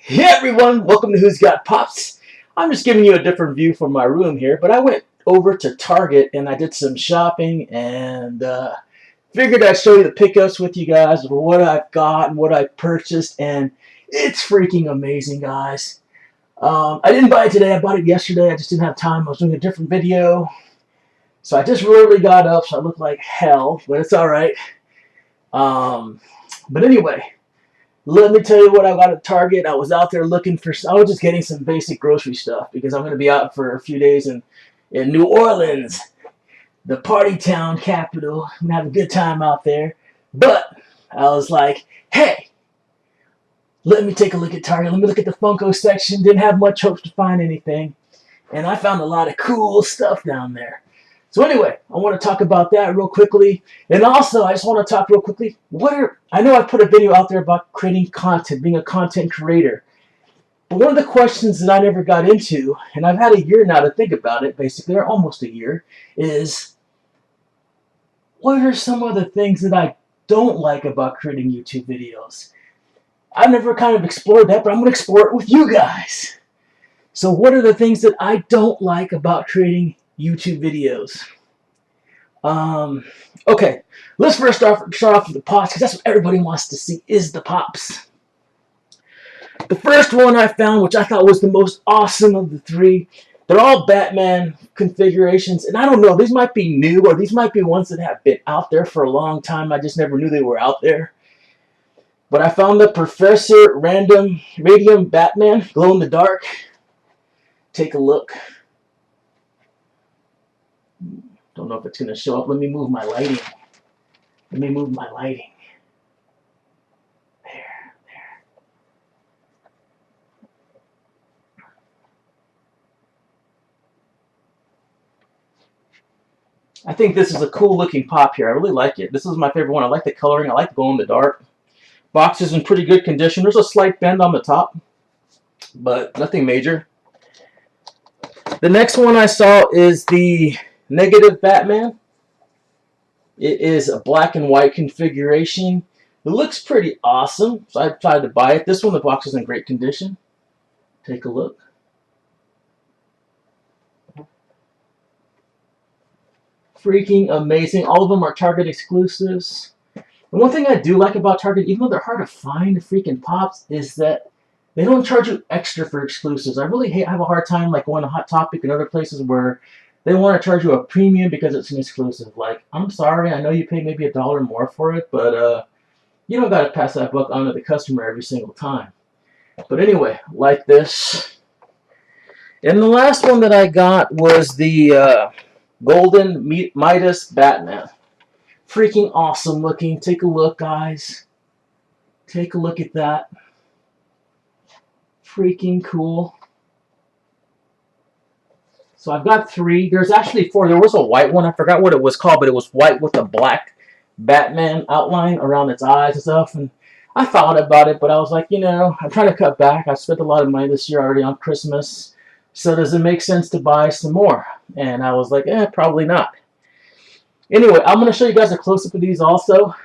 Hey everyone, welcome to Who's Got Pops. I'm just giving you a different view from my room here, but I went over to Target and I did some shopping and figured I'd show you the pickups with you guys of what I've got and what I purchased, and it's freaking amazing, guys. I didn't buy it today, I bought it yesterday. I just didn't have time. I was doing a different video, so I just really got up, so I look like hell, but it's alright. But anyway, let me tell you what I got at Target. I was out there looking for, I was just getting some basic grocery stuff because I'm going to be out for a few days in New Orleans, the party town capital. I'm going to have a good time out there. But I was like, hey, let me take a look at Target. Let me look at the Funko section. Didn't have much hopes to find anything. And I found a lot of cool stuff down there. So anyway, I want to talk about that real quickly. And also, I just want to talk real quickly. I know I put a video out there about creating content, being a content creator. But one of the questions that I never got into, and I've had a year now to think about it, basically, or almost a year, is what are some of the things that I don't like about creating YouTube videos? I've never kind of explored that, but I'm going to explore it with you guys. So what are the things that I don't like about creating YouTube videos? Okay, let's first start off with the pops, because that's what everybody wants to see, is the pops. The first one I found, which I thought was the most awesome of the three, they're all Batman configurations, and I don't know, these might be new, or these might be ones that have been out there for a long time. I just never knew they were out there. But I found the Professor Radium Batman, glow in the dark. Take a look. Don't know if it's going to show up. Let me move my lighting. There. I think this is a cool looking pop here. I really like it. This is my favorite one. I like the coloring. I like the glow in the dark. Box is in pretty good condition. There's a slight bend on the top, but nothing major. The next one I saw is the Negative Batman. It is a black and white configuration. It looks pretty awesome, so I decided to buy it. This one, the box is in great condition. Take a look. Freaking amazing. All of them are Target exclusives. And one thing I do like about Target, even though they're hard to find, the freaking pops, is that they don't charge you extra for exclusives. I really have a hard time like going to Hot Topic and other places where they want to charge you a premium because it's an exclusive. Like, I'm sorry, I know you pay maybe $1 more for it, but you don't got to pass that buck on to the customer every single time. But anyway, like this. And the last one that I got was the Golden Midas Batman. Freaking awesome looking. Take a look, guys. Take a look at that. Freaking cool. So I've got three. There's actually four. There was a white one. I forgot what it was called, but it was white with a black Batman outline around its eyes and stuff. And I thought about it, but I was like, you know, I'm trying to cut back. I spent a lot of money this year already on Christmas. So does it make sense to buy some more? And I was like, probably not. Anyway, I'm going to show you guys a close-up of these also.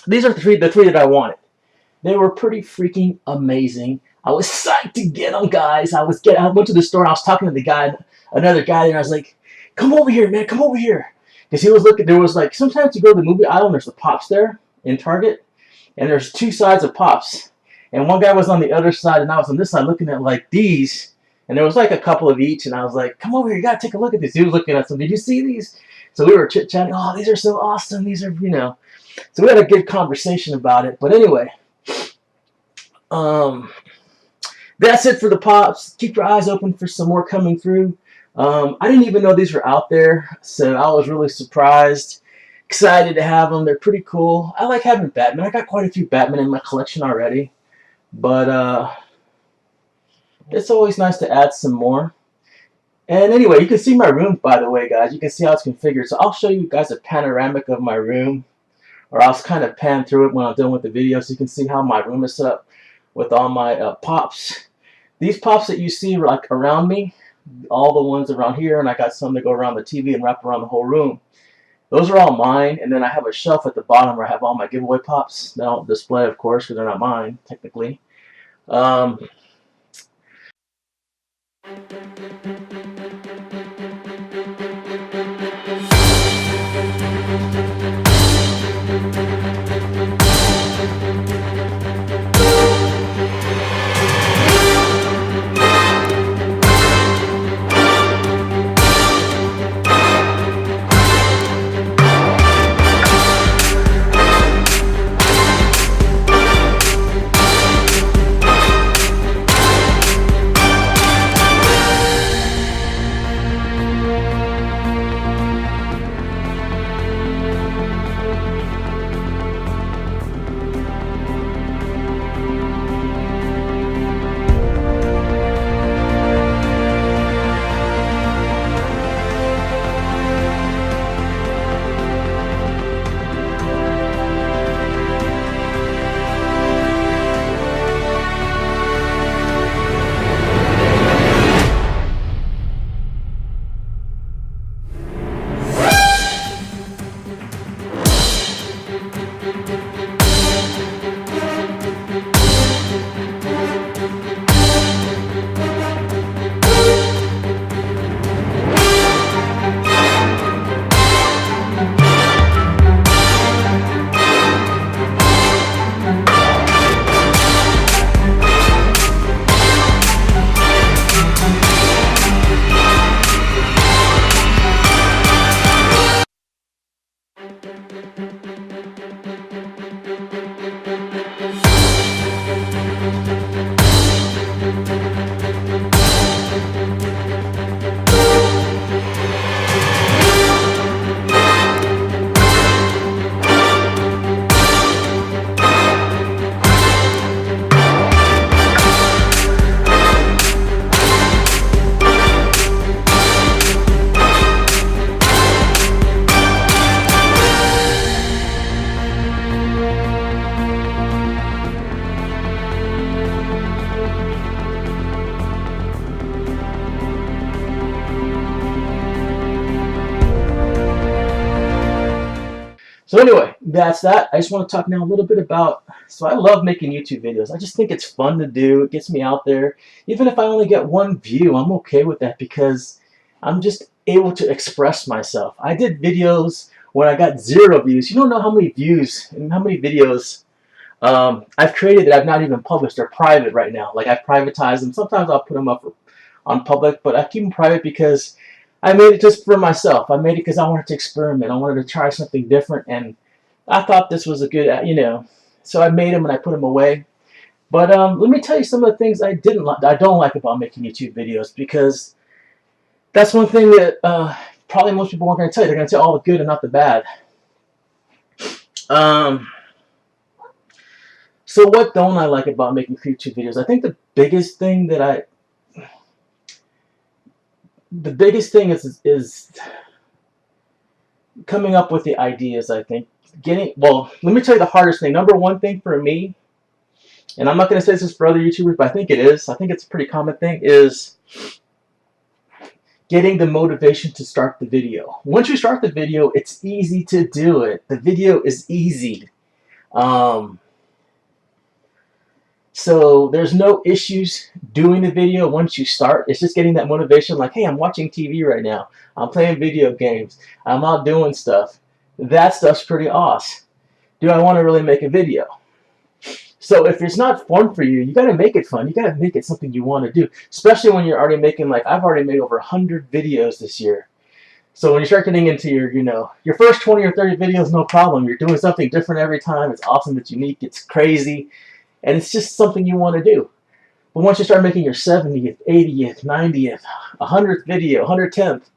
These are the three that I wanted. They were pretty freaking amazing. I was psyched to get them, guys. I went to the store. I was talking to the guy, another guy there. And I was like, "Come over here, man. Come over here." Because he was looking. There was like, sometimes you go to the movie aisle and there's the pops there in Target, and there's two sides of pops, and one guy was on the other side and I was on this side looking at like these, and there was like a couple of each, and I was like, "Come over here. You gotta take a look at this." He was looking at some. Did you see these? So we were chit-chatting. Oh, these are so awesome. These are, you know. So we had a good conversation about it. But anyway, that's it for the pops. Keep your eyes open for some more coming through. I didn't even know these were out there, so I was really surprised. Excited to have them. They're pretty cool. I like having Batman. I got quite a few Batman in my collection already. But it's always nice to add some more. And anyway, you can see my room, by the way, guys. You can see how it's configured. So I'll show you guys a panoramic of my room, or I'll kind of pan through it when I'm done with the video, so you can see how my room is set up with all my pops. These pops that you see like around me, all the ones around here, and I got some that go around the TV and wrap around the whole room. Those are all mine, and then I have a shelf at the bottom where I have all my giveaway pops. They don't display, of course, because they're not mine, technically. So anyway, that's that. I just want to talk now a little bit about, so I love making YouTube videos. I just think it's fun to do. It gets me out there. Even if I only get one view, I'm okay with that because I'm just able to express myself. I did videos when I got 0 views. You don't know how many views and how many videos I've created that I've not even published. They're private right now. Like I've privatized them. Sometimes I'll put them up on public, but I keep them private because I made it just for myself. I made it because I wanted to experiment. I wanted to try something different, and I thought this was a good, so I made them and I put them away. But let me tell you some of the things I don't like about making YouTube videos, because that's one thing that probably most people aren't going to tell you. They're going to tell all the good and not the bad. So what don't I like about making YouTube videos? I think the biggest thing is coming up with the ideas. I think let me tell you the hardest thing. Number one thing for me, and I'm not going to say this is for other YouTubers, but I think it is. I think it's a pretty common thing, is getting the motivation to start the video. Once you start the video, it's easy to do it. The video is easy. So there's no issues doing the video once you start. It's just getting that motivation, like, hey, I'm watching TV right now. I'm playing video games. I'm out doing stuff. That stuff's pretty awesome. Do I want to really make a video? So if it's not fun for you, you got to make it fun. You got to make it something you want to do, especially when you're already making, like, I've already made over 100 videos this year. So when you start getting into your first 20 or 30 videos, no problem. You're doing something different every time. It's awesome. It's unique. It's crazy. And it's just something you want to do. But once you start making your 70th, 80th, 90th, 100th video, 110th,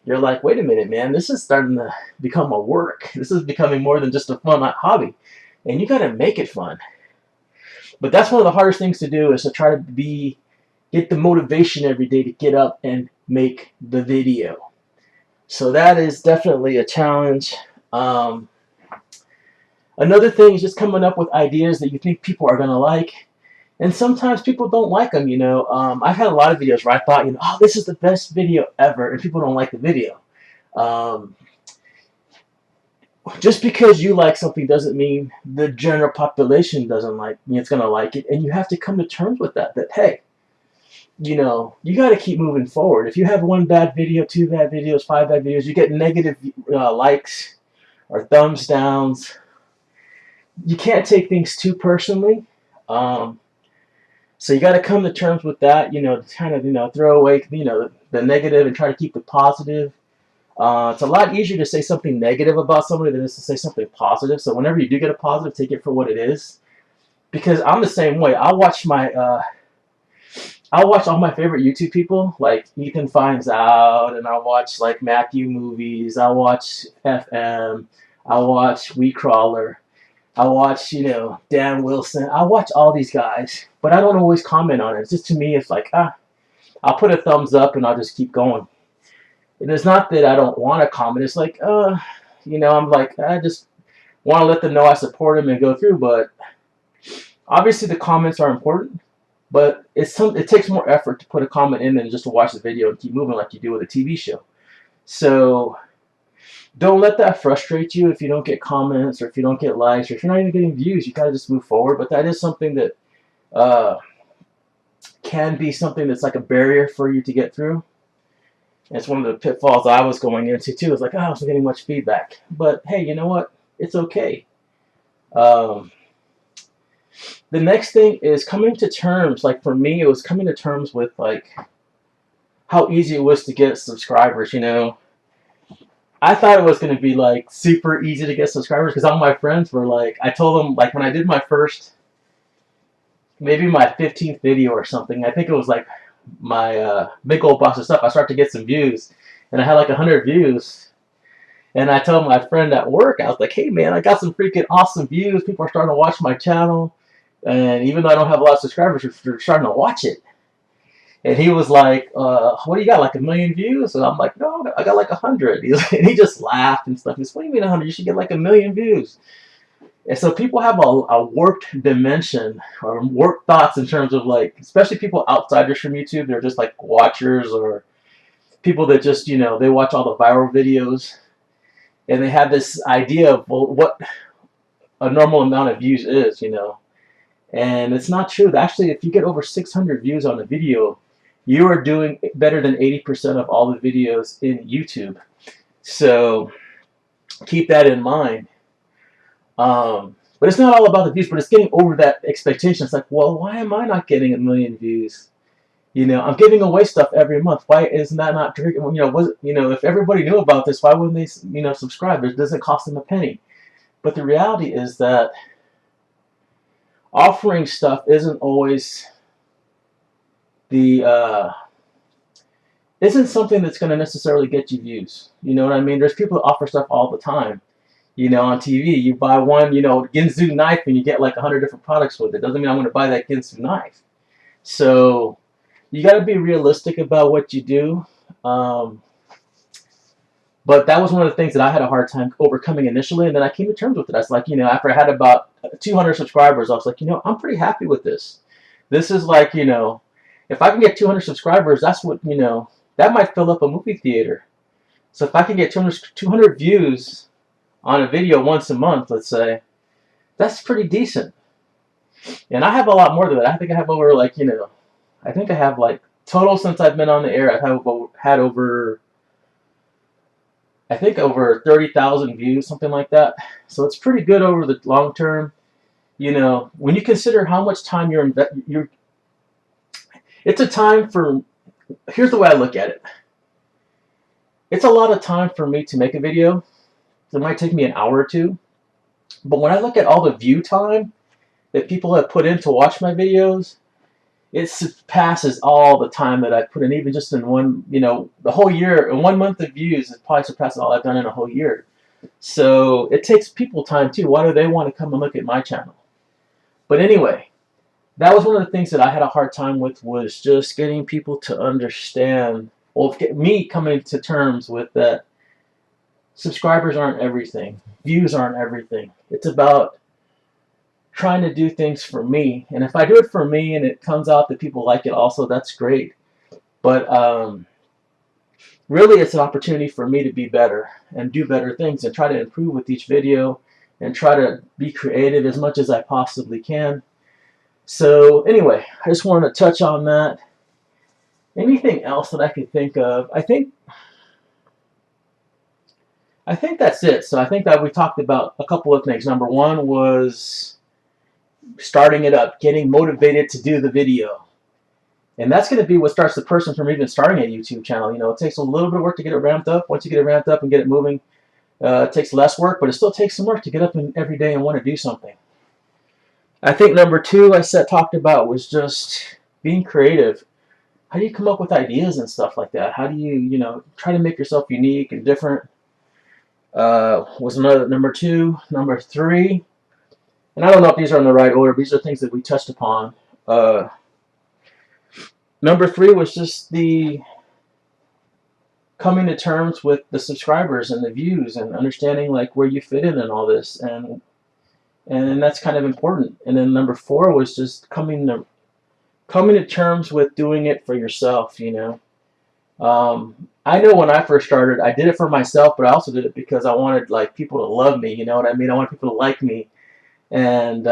you're like, wait a minute, man, this is starting to become a work. This is becoming more than just a fun hobby. And you got to make it fun. But that's one of the hardest things to do, is to try to be get the motivation every day to get up and make the video. So that is definitely a challenge. Another thing is just coming up with ideas that you think people are going to like. And sometimes people don't like them, you know. I've had a lot of videos where I thought, you know, oh, this is the best video ever, and people don't like the video. Um, just because you like something doesn't mean the general population doesn't like, it's going to like it. And you have to come to terms with that, hey, you know, you got to keep moving forward. If you have one bad video, two bad videos, five bad videos, you get negative likes or thumbs downs. You can't take things too personally. So you got to come to terms with that, you know, kind of, you know, throw away, you know, the negative and try to keep the positive. It's a lot easier to say something negative about somebody than it is to say something positive. So whenever you do get a positive, take it for what it is. Because I'm the same way. I'll watch all my favorite YouTube people, like Ethan Finds Out, and I'll watch like Matthew Movies. I'll watch FM. I'll watch We Crawler. I'll watch, you know, Dan Wilson. I'll watch all these guys, but I don't always comment on it. It's just, to me, it's like, I'll put a thumbs up and I'll just keep going. And it's not that I don't want to comment. It's like, you know, I'm like, I just want to let them know I support them and go through. But obviously the comments are important, but it takes more effort to put a comment in than just to watch the video and keep moving like you do with a TV show. So don't let that frustrate you if you don't get comments or if you don't get likes or if you're not even getting views. You gotta just move forward. But that is something that can be something that's like a barrier for you to get through. And it's one of the pitfalls I was going into too. It's like, I wasn't getting much feedback. But hey, you know what? It's okay. The next thing is coming to terms. Like for me, it was coming to terms with like how easy it was to get subscribers, you know. I thought it was going to be like super easy to get subscribers because all my friends were like, I told them like when I did my first, maybe my 15th video or something, I think it was like my big old box of stuff, I started to get some views and I had like 100 views. And I told my friend at work, I was like, hey man, I got some freaking awesome views. People are starting to watch my channel. And even though I don't have a lot of subscribers, they're starting to watch it. And he was like, what do you got, like 1 million views? And I'm like, no, I got like 100. And he just laughed and stuff. He said, what do you mean 100? You should get like 1 million views. And so people have a warped dimension or warped thoughts in terms of like, especially people outsiders from YouTube. They're just like watchers or people that just, you know, they watch all the viral videos. And they have this idea of, well, what a normal amount of views is, you know. And it's not true. Actually, if you get over 600 views on a video, you are doing better than 80% of all the videos in YouTube. So keep that in mind. But it's not all about the views, but it's getting over that expectation. It's like, well, why am I not getting 1 million views? You know, I'm giving away stuff every month. Why isn't that not, you know, if everybody knew about this, why wouldn't they, you know, subscribe? It doesn't cost them a penny. But the reality is that offering stuff isn't always isn't something that's going to necessarily get you views. You know what I mean? There's people that offer stuff all the time. You know, on TV, you buy one, you know, Ginsu knife and you get like 100 different products with it. Doesn't mean I'm going to buy that Ginsu knife. So you got to be realistic about what you do. But that was one of the things that I had a hard time overcoming initially, and then I came to terms with it. I was like, you know, after I had about 200 subscribers, I was like, you know, I'm pretty happy with this. This is like, you know, if I can get 200 subscribers, that's what, you know, that might fill up a movie theater. So if I can get 200 views on a video once a month, let's say, that's pretty decent. And I have a lot more than that. I think I have over, like, you know, I think I have, like, total since I've been on the air, I've had over, I think over 30,000 views, something like that. So it's pretty good over the long term. You know, when you consider how much time it's a time for, here's the way I look at it. It's a lot of time for me to make a video. It might take me an hour or two. But when I look at all the view time that people have put in to watch my videos, it surpasses all the time that I put in, even just in one, you know, the whole year. In 1 month of views, it probably surpasses all I've done in a whole year. So it takes people time too. Why do they want to come and look at my channel? But anyway, that was one of the things that I had a hard time with, was just getting people to understand, well, me coming to terms with that subscribers aren't everything. Views aren't everything. It's about trying to do things for me. And if I do it for me and it comes out that people like it also, that's great. But really, it's an opportunity for me to be better and do better things and try to improve with each video and try to be creative as much as I possibly can. So anyway, I just wanted to touch on that. Anything else that I could think of? I think that's it. So I think that we talked about a couple of things. Number one was starting it up, getting motivated to do the video. And that's going to be what starts the person from even starting a YouTube channel. You know, it takes a little bit of work to get it ramped up. Once you get it ramped up and get it moving, it takes less work, but it still takes some work to get up every day and want to do something. I think number two I talked about was just being creative. How do you come up with ideas and stuff like that? How do you, you know, try to make yourself unique and different? Was another number two. Number three, and I don't know if these are in the right order. These are things that we touched upon. Number three was just the coming to terms with the subscribers and the views and understanding like where you fit in and all this, and that's kind of important. And then number four was just coming to terms with doing it for yourself. You know, I know when I first started, I did it for myself, but I also did it because I wanted like people to love me. You know what I mean? I wanted people to like me, and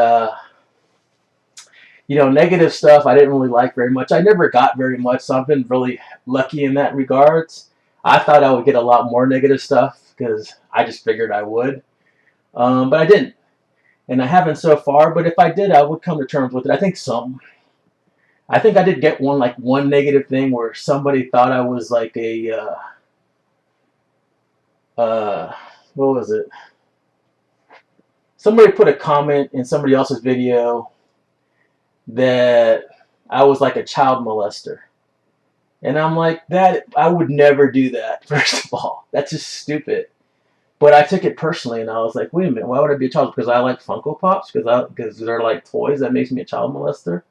you know, negative stuff I didn't really like very much. I never got very much, so I've been really lucky in that regards. I thought I would get a lot more negative stuff because I just figured I would, but I didn't, and I haven't so far. But if I did, I would come to terms with it. I think I did get one negative thing where somebody thought I was like a what was it? Somebody put a comment in somebody else's video that I was like a child molester. And I'm like, that I would never do that, first of all. That's just stupid. But I took it personally, and I was like, wait a minute, why would I be a child? Because I like Funko Pops? Because they're like toys? That makes me a child molester?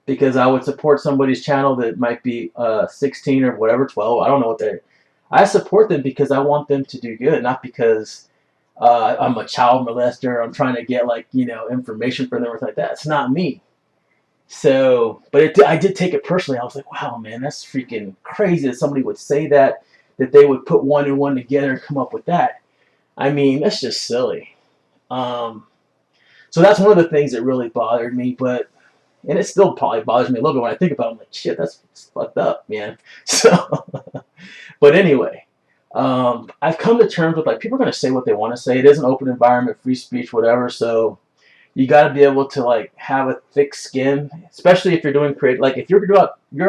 Because I would support somebody's channel that might be 16 or whatever, 12. I don't know what they're... I support them because I want them to do good, not because I'm a child molester. I'm trying to get, like, you know, information from them or something like that. It's not me. So, but I did take it personally. I was like, wow, man, that's freaking crazy that somebody would say that they would put one and one together and come up with that. I mean, that's just silly. So that's one of the things that really bothered me, and it still probably bothers me a little bit when I think about it. I'm like, shit, that's fucked up, man. So, but anyway, I've come to terms with, like, people are going to say what they want to say. It is an open environment, free speech, whatever, so you got to be able to, like, have a thick skin, especially if you're doing creative. Like, if you're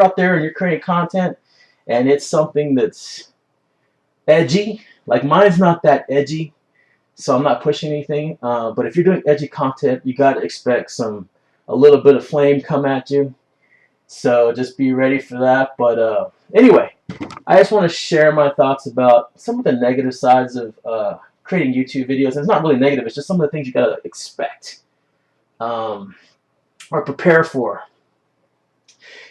out there and you're creating content and it's something that's edgy, like mine's not that edgy, so I'm not pushing anything, but if you're doing edgy content, you got to expect a little bit of flame come at you, so just be ready for that. But anyway, I just want to share my thoughts about some of the negative sides of creating YouTube videos. And it's not really negative, it's just some of the things you got to expect or prepare for.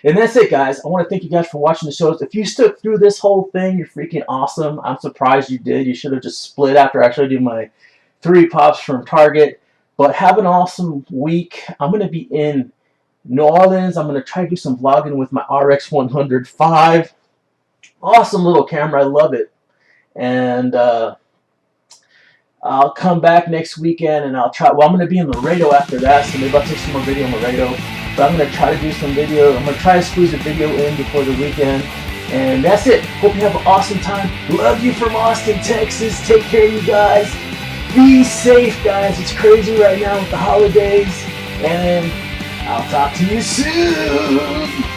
And that's it, guys. I want to thank you guys for watching the shows. If you stuck through this whole thing, you're freaking awesome. I'm surprised you did. You should have just split after I showed you my 3 pops from Target. But have an awesome week. I'm going to be in New Orleans. I'm going to try to do some vlogging with my RX 105. Awesome little camera. I love it. And I'll come back next weekend and I'll try. Well, I'm going to be in Laredo after that, so maybe I'll take some more video in Laredo. But I'm going to try to do some video. I'm going to try to squeeze a video in before the weekend. And that's it. Hope you have an awesome time. Love you from Austin, Texas. Take care, you guys. Be safe, guys. It's crazy right now with the holidays. And I'll talk to you soon.